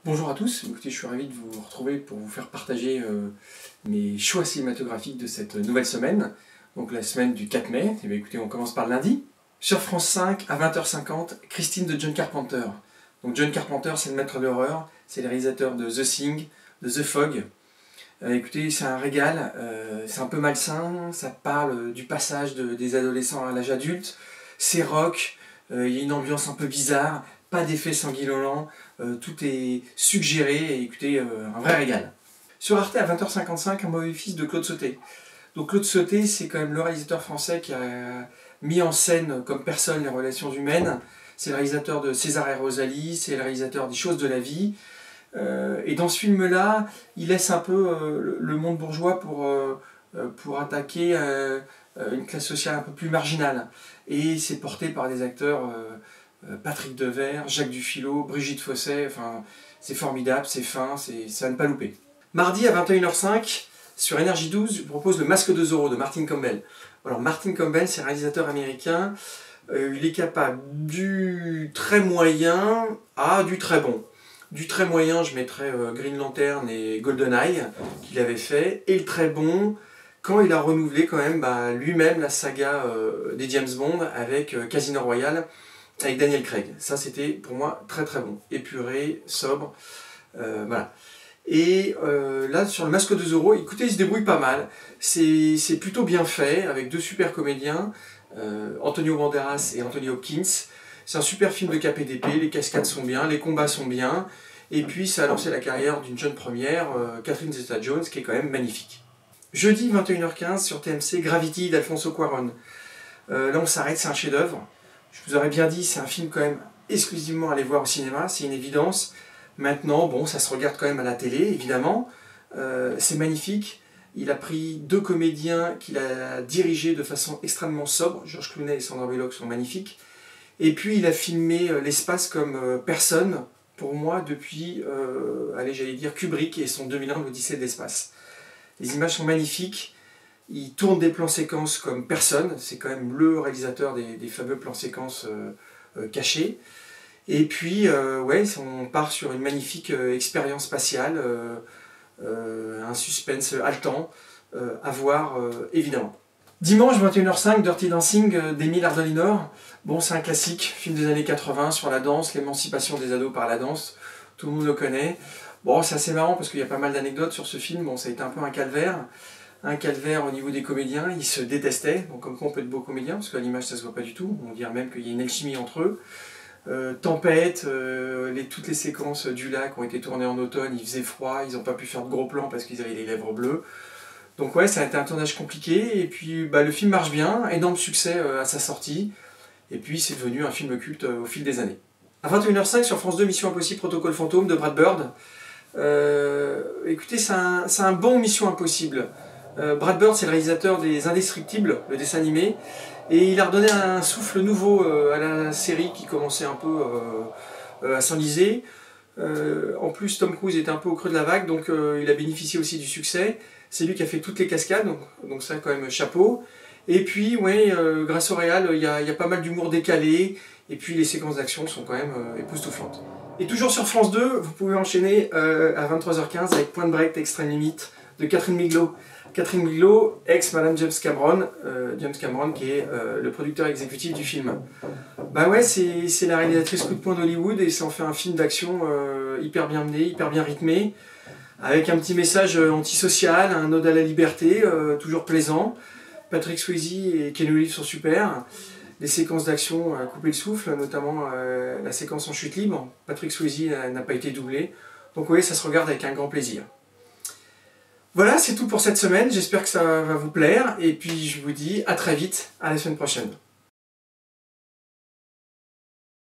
Bonjour à tous, écoutez, je suis ravi de vous retrouver pour vous faire partager mes choix cinématographiques de cette nouvelle semaine, donc la semaine du 4 mai. Et bien, écoutez, on commence par le lundi. Sur France 5, à 20h50, Christine de John Carpenter. Donc John Carpenter, c'est le maître de l'horreur, c'est le réalisateur de The Thing, de The Fog. Écoutez, c'est un régal, c'est un peu malsain, ça parle du passage des adolescents à l'âge adulte, c'est rock, il y a une ambiance un peu bizarre, pas d'effet sanguinolent, tout est suggéré, et écoutez, un vrai régal. Sur Arte, à 20h55, Un mauvais fils de Claude Sauté. Donc Claude Sauté, c'est quand même le réalisateur français qui a mis en scène comme personne les relations humaines. C'est le réalisateur de César et Rosalie, c'est le réalisateur des Choses de la vie. Et dans ce film-là, il laisse un peu le monde bourgeois pour attaquer une classe sociale un peu plus marginale. Et c'est porté par des acteurs... Patrick Devers, Jacques Dufilot, Brigitte Fossey, enfin, c'est formidable, c'est fin, c'est à ne pas louper. Mardi à 21h05, sur Énergie 12, je vous propose Le Masque de Zorro de Martin Campbell. Alors Martin Campbell, c'est un réalisateur américain, il est capable du très moyen à du très bon. Du très moyen, je mettrais Green Lantern et GoldenEye, qu'il avait fait, et le très bon, quand il a renouvelé quand même lui-même la saga des James Bond avec Casino Royale, avec Daniel Craig. Ça, c'était pour moi très très bon. Épuré, sobre, voilà. Et là, sur Le Masque de Zorro, écoutez, il se débrouille pas mal. C'est plutôt bien fait, avec deux super comédiens, Antonio Banderas et Anthony Hopkins. C'est un super film de KPDP, les cascades sont bien, les combats sont bien. Et puis, ça a lancé la carrière d'une jeune première, Catherine Zeta-Jones, qui est quand même magnifique. Jeudi, 21h15, sur TMC, Gravity d'Alfonso Cuarón. Là, on s'arrête, c'est un chef-d'œuvre. Je vous aurais bien dit, c'est un film quand même exclusivement à aller voir au cinéma, c'est une évidence. Maintenant, bon, ça se regarde quand même à la télé, évidemment. C'est magnifique. Il a pris deux comédiens qu'il a dirigés de façon extrêmement sobre. Georges Clooney et Sandra Bullock sont magnifiques. Et puis, il a filmé l'espace comme personne, pour moi, depuis, allez, j'allais dire Kubrick et son 2001, l'Odyssée de l'espace. Les images sont magnifiques. Il tourne des plans séquences comme personne, c'est quand même le réalisateur des fameux plans séquences cachés. Et puis, ouais, on part sur une magnifique expérience spatiale, un suspense haletant, à voir évidemment. Dimanche 21h05, Dirty Dancing d'Émile Ardelino. Bon, c'est un classique, film des années 80 sur la danse, l'émancipation des ados par la danse, tout le monde le connaît. Bon, c'est assez marrant parce qu'il y a pas mal d'anecdotes sur ce film, bon, ça a été un peu un calvaire. Un calvaire au niveau des comédiens, ils se détestaient, donc comme quoi on peut être beau comédien, parce qu'à l'image ça se voit pas du tout, on dirait même qu'il y a une alchimie entre eux. Tempête, toutes les séquences du lac ont été tournées en automne, il faisait froid, ils n'ont pas pu faire de gros plans parce qu'ils avaient les lèvres bleues. Donc ouais, ça a été un tournage compliqué, et puis le film marche bien, énorme succès à sa sortie, et puis c'est devenu un film culte au fil des années. À 21h05 sur France 2, Mission Impossible, Protocole Fantôme de Brad Bird. Écoutez, c'est un bon Mission Impossible. Brad Bird, c'est le réalisateur des Indestructibles, le dessin animé, et il a redonné un souffle nouveau à la série qui commençait un peu à s'enliser. En plus, Tom Cruise était un peu au creux de la vague, donc il a bénéficié aussi du succès. C'est lui qui a fait toutes les cascades, donc ça quand même chapeau. Et puis, ouais, grâce au réal, il y a pas mal d'humour décalé, et puis les séquences d'action sont quand même époustouflantes. Et toujours sur France 2, vous pouvez enchaîner à 23h15 avec Point Break Extrême Limite de Catherine Miglo. Catherine Miglo, ex-Madame James Cameron qui est le producteur exécutif du film. Bah ouais, c'est la réalisatrice coup de poing d'Hollywood et ça en fait un film d'action hyper bien mené, hyper bien rythmé, avec un petit message antisocial, un ode à la liberté, toujours plaisant. Patrick Swayze et Keanu Reeves sont super. Les séquences d'action à couper le souffle, notamment la séquence en chute libre. Patrick Swayze n'a pas été doublé. Donc oui, ça se regarde avec un grand plaisir. Voilà, c'est tout pour cette semaine, j'espère que ça va vous plaire, et puis je vous dis à très vite, à la semaine prochaine.